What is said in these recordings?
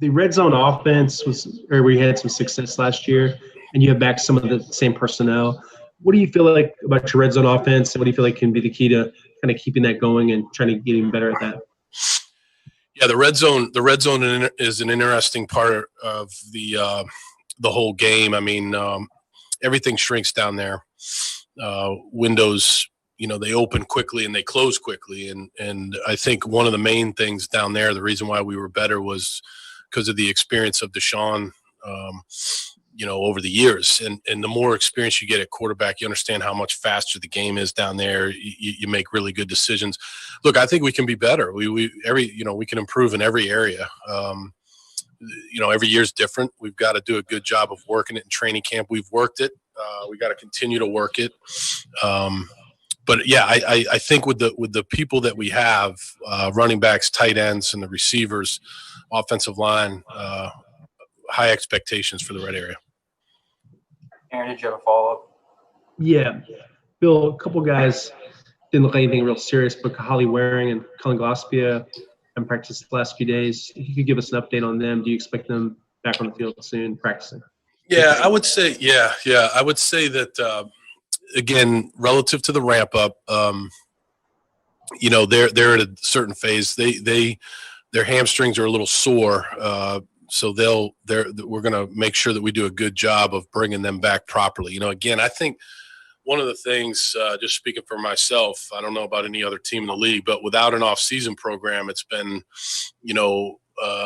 the red zone offense where we had some success last year, and you have back some of the same personnel. What do you feel like about your red zone offense, and what do you feel like can be the key to kind of keeping that going and trying to get even better at that? Yeah, the red zone is an interesting part of the whole game. I mean, everything shrinks down there. Windows, they open quickly and they close quickly. And I think one of the main things down there, the reason why we were better was because of the experience of Deshaun, over the years. And the more experience you get at quarterback, you understand how much faster the game is down there. You make really good decisions. Look, I think we can be better. We can improve in every area. Every year's different. We've got to do a good job of working it in training camp. We've worked it. We got to continue to work it. But yeah, I think with the people that we have, running backs, tight ends, and the receivers, offensive line, high expectations for the red area. Aaron, did you have a follow-up? Yeah. Bill, a couple guys didn't look like anything real serious, but Kahali Waring and Cullen Gillespie haven't practiced the last few days. If you could give us an update on them, do you expect them back on the field soon practicing? Yeah, I would say, I would say that, again, relative to the ramp up, they're at a certain phase. Their hamstrings are a little sore, so we're going to make sure that we do a good job of bringing them back properly. Again, I think one of the things, just speaking for myself, I don't know about any other team in the league, but without an off-season program, it's been,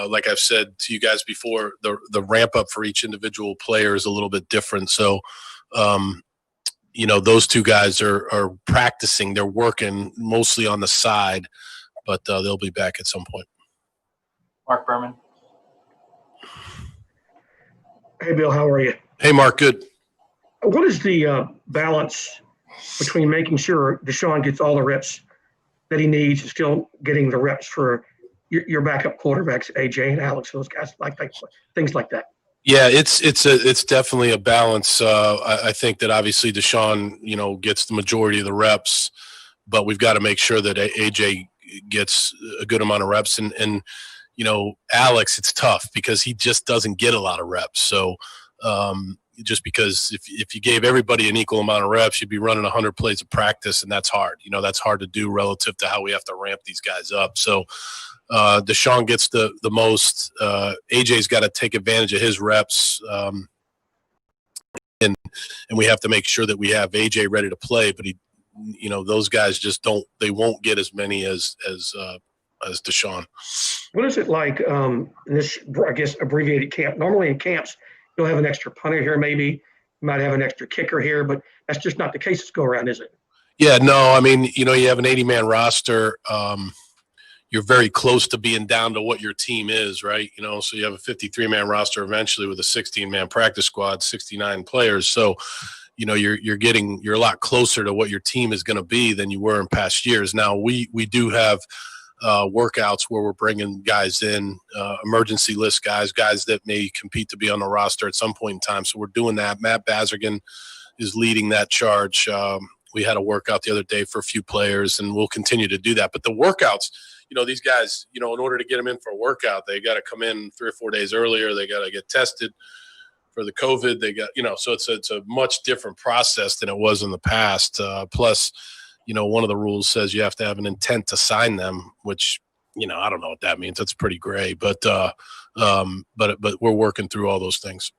like I've said to you guys before, the ramp up for each individual player is a little bit different. So, those two guys are practicing. They're working mostly on the side, but they'll be back at some point. Mark Berman. Hey, Bill, how are you? Hey, Mark, good. What is the balance between making sure Deshaun gets all the reps that he needs and still getting the reps for your backup quarterbacks, AJ and Alex, those guys, like things like that? Yeah, it's definitely a balance. I think that obviously Deshaun, gets the majority of the reps, but we've got to make sure that AJ gets a good amount of reps. And Alex, it's tough because he just doesn't get a lot of reps. So just because if you gave everybody an equal amount of reps, you'd be running 100 plays of practice, and that's hard. That's hard to do relative to how we have to ramp these guys up. So Deshaun gets the most. AJ's got to take advantage of his reps, and we have to make sure that we have AJ ready to play. But those guys just won't get as many as Deshaun. What is it like in this, I guess, abbreviated camp? Normally in camps, you'll have an extra punter here, maybe. You might have an extra kicker here, but that's just not the case this go around, is it? Yeah, no. I mean, you have an 80-man roster. You're very close to being down to what your team is, right? So you have a 53-man roster eventually with a 16-man practice squad, 69 players. So, you're a lot closer to what your team is going to be than you were in past years. Now we do have workouts where we're bringing guys in, emergency list guys that may compete to be on the roster at some point in time. So we're doing that. Matt Bazergan is leading that charge. We had a workout the other day for a few players, and we'll continue to do that. But the workouts, these guys, in order to get them in for a workout, they got to come in 3 or 4 days earlier. They got to get tested for the COVID. They got, so it's a much different process than it was in the past. Plus, one of the rules says you have to have an intent to sign them, which, I don't know what that means. That's pretty gray, but we're working through all those things.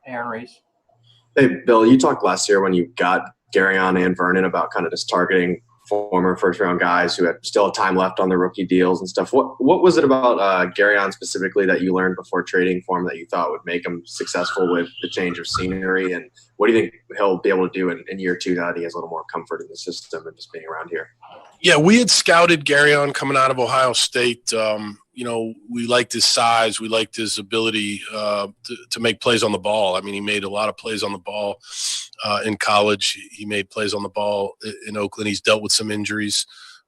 Aaron Reese. Hey, Bill, you talked last year when you got Garyon and Vernon about kind of just targeting former first-round guys who had still time left on their rookie deals and stuff. What was it about Garyon specifically that you learned before trading for him that you thought would make him successful with the change of scenery? And what do you think he'll be able to do in year 2 now that he has a little more comfort in the system and just being around here? Yeah, we had scouted Garyon coming out of Ohio State. We liked his size. We liked his ability to make plays on the ball. I mean, he made a lot of plays on the ball in college. He made plays on the ball in Oakland. He's dealt with some injuries,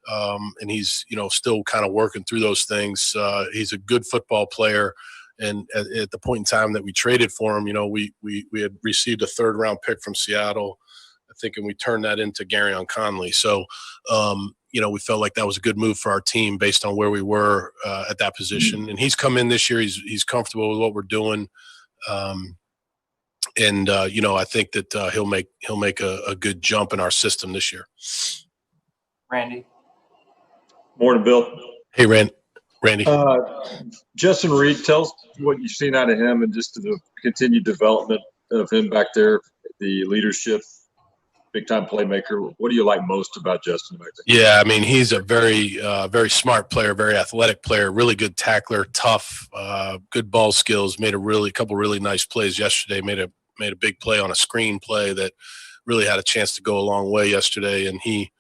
and he's, still kind of working through those things. He's a good football player. And at the point in time that we traded for him, we had received a 3rd-round pick from Seattle. I thinking we turned that into Garyon Conley. So, we felt like that was a good move for our team based on where we were at that position. And he's come in this year. He's comfortable with what we're doing. I think that he'll make a good jump in our system this year. Randy. Morning, Bill. Hey, Randy. Justin Reid, tell us what you've seen out of him and just the continued development of him back there, the leadership, big-time playmaker. What do you like most about Justin back there? Yeah, I mean, he's a very, very smart player, very athletic player, really good tackler, tough, good ball skills, made a couple really nice plays yesterday, made a big play on a screen play that really had a chance to go a long way yesterday, and he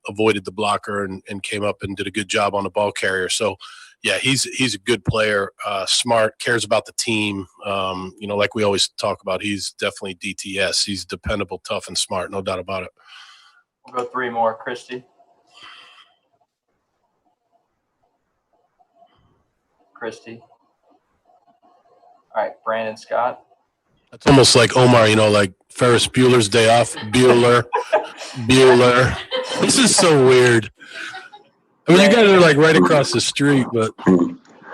avoided the blocker and came up and did a good job on the ball carrier. So, yeah, he's a good player, smart, cares about the team. Like we always talk about, he's definitely DTS. He's dependable, tough, and smart, no doubt about it. We'll go 3 more. Christy. All right, Brandon Scott. It's almost like Omar, like Ferris Bueller's Day Off. Bueller. This is so weird. I mean, you guys are like right across the street, but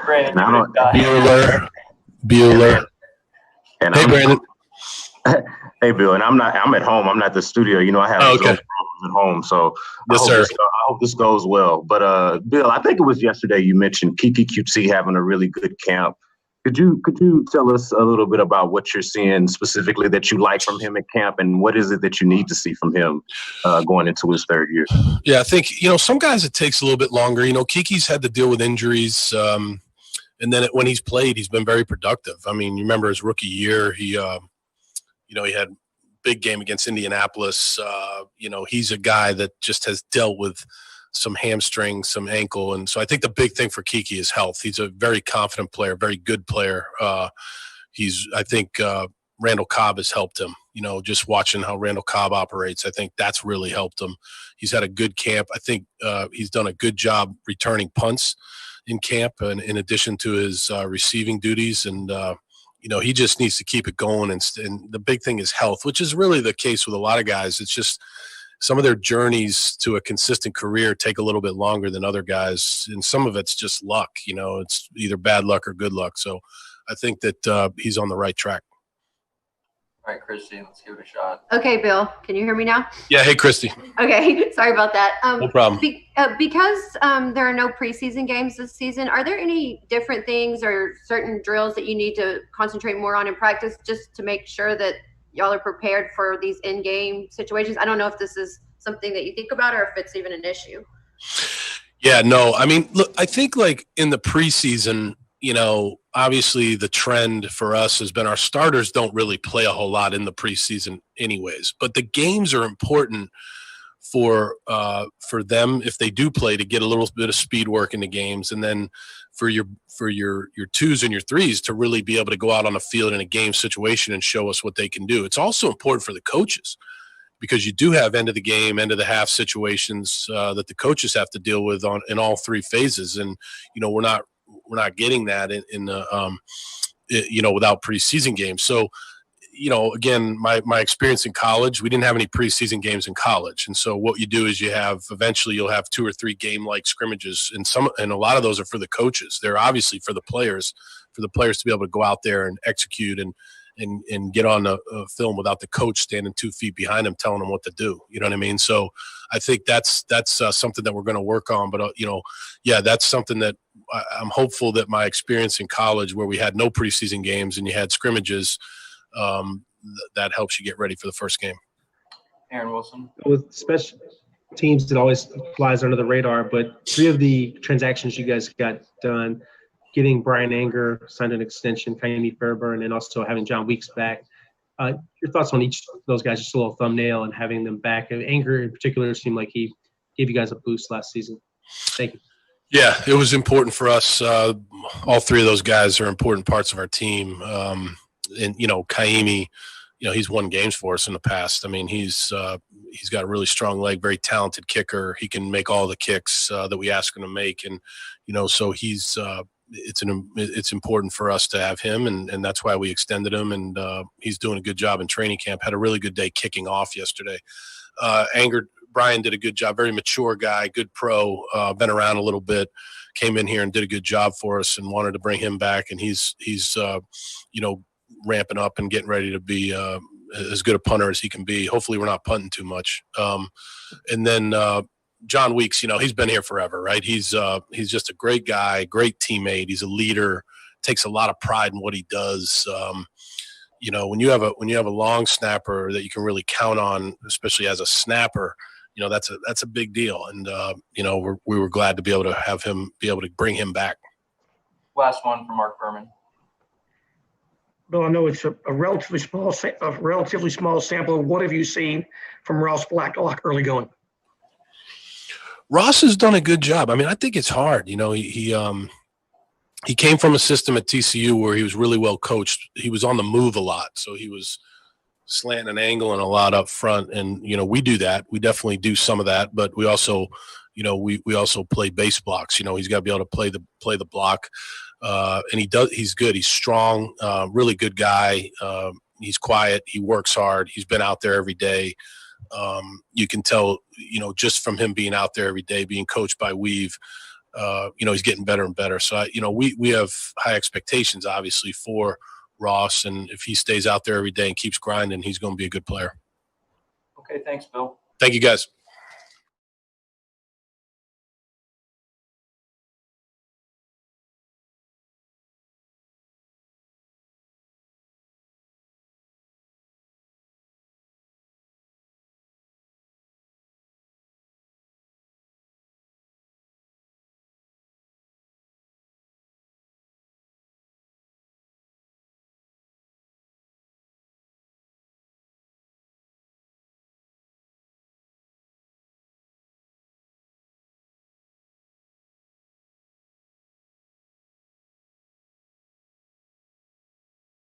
Brandon. Bueller. And Hey, Brandon. Hey, Bill, and I'm at home. I'm not at the studio. I have those problems at home, so Yes, sir. I hope this goes well. But Bill, I think it was yesterday you mentioned Kiki QT having a really good camp. Could you tell us a little bit about what you're seeing specifically that you like from him at camp, and what is it that you need to see from him going into his 3rd year? Yeah, I think, some guys it takes a little bit longer. Kiki's had to deal with injuries, and then when he's played, he's been very productive. I mean, you remember his rookie year, he had a big game against Indianapolis. He's a guy that just has dealt with some hamstring, some ankle. And so I think the big thing for Kiki is health. He's a very confident player, very good player. I think Randall Cobb has helped him, just watching how Randall Cobb operates. I think that's really helped him. He's had a good camp. I think he's done a good job returning punts in camp, and in addition to his receiving duties. And, he just needs to keep it going. And the big thing is health, which is really the case with a lot of guys. It's just some of their journeys to a consistent career take a little bit longer than other guys. And some of it's just luck, it's either bad luck or good luck. So I think that he's on the right track. All right, Christy, let's give it a shot. Okay, Bill, can you hear me now? Yeah. Hey, Christy. Okay. Sorry about that. No problem. Because there are no preseason games this season, are there any different things or certain drills that you need to concentrate more on in practice just to make sure that y'all are prepared for these in-game situations? I don't know if this is something that you think about or if it's even an issue. Yeah, no. I mean, look, I think like in the preseason, obviously the trend for us has been our starters don't really play a whole lot in the preseason anyways, but the games are important for them, if they do play, to get a little bit of speed work in the games, and then for your 2s and your 3s to really be able to go out on the field in a game situation and show us what they can do. It's also important for the coaches, because you do have end of the game, end of the half situations that the coaches have to deal with in all 3 phases, and we're not getting that in the without preseason games. So again, my experience in college, we didn't have any preseason games in college. And so what you do is eventually you'll have 2 or 3 game-like scrimmages, and a lot of those are for the coaches. They're obviously for the players to be able to go out there and execute and get on the film without the coach standing 2 feet behind them telling them what to do. You know what I mean? So I think that's something that we're going to work on. But, that's something that I'm hopeful that my experience in college, where we had no preseason games and you had scrimmages, that helps you get ready for the first game. Aaron Wilson. With special teams, it always flies under the radar, but 3 of the transactions you guys got done, getting Brian Anger signed an extension, Kaimi Fairburn, and also having John Weeks back. Your thoughts on each of those guys, just a little thumbnail, and having them back. Anger in particular seemed like he gave you guys a boost last season. Thank you. Yeah, it was important for us. All 3 of those guys are important parts of our team. And Kaimi, he's won games for us in the past. I mean, he's got a really strong leg, very talented kicker. He can make all the kicks that we ask him to make, and so he's it's important for us to have him, and that's why we extended him. And he's doing a good job in training camp. Had a really good day kicking off yesterday. Brian did a good job. Very mature guy, good pro. Been around a little bit. Came in here and did a good job for us, and wanted to bring him back. And he's ramping up and getting ready to be as good a punter as he can be. Hopefully we're not punting too much. And then John Weeks, he's been here forever, right? He's just a great guy, great teammate. He's a leader, takes a lot of pride in what he does. When you have a long snapper that you can really count on, especially as a snapper, that's a big deal. And we were glad to be able to bring him back. Last one from Mark Berman. Bill, I know it's a relatively small sample. What have you seen from Ross Blacklock early going? Ross has done a good job. I mean, I think it's hard. He came from a system at TCU where he was really well coached. He was on the move a lot, so he was slanting and angling a lot up front. And we do that. We definitely do some of that, but we also, we also play base blocks. He's got to be able to play the block. And he's good. He's strong, really good guy. He's quiet. He works hard. He's been out there every day. You can tell, just from him being out there every day, being coached by Weave, he's getting better and better. So, we have high expectations, obviously, for Ross. And if he stays out there every day and keeps grinding, he's going to be a good player. Okay. Thanks, Bill. Thank you, guys.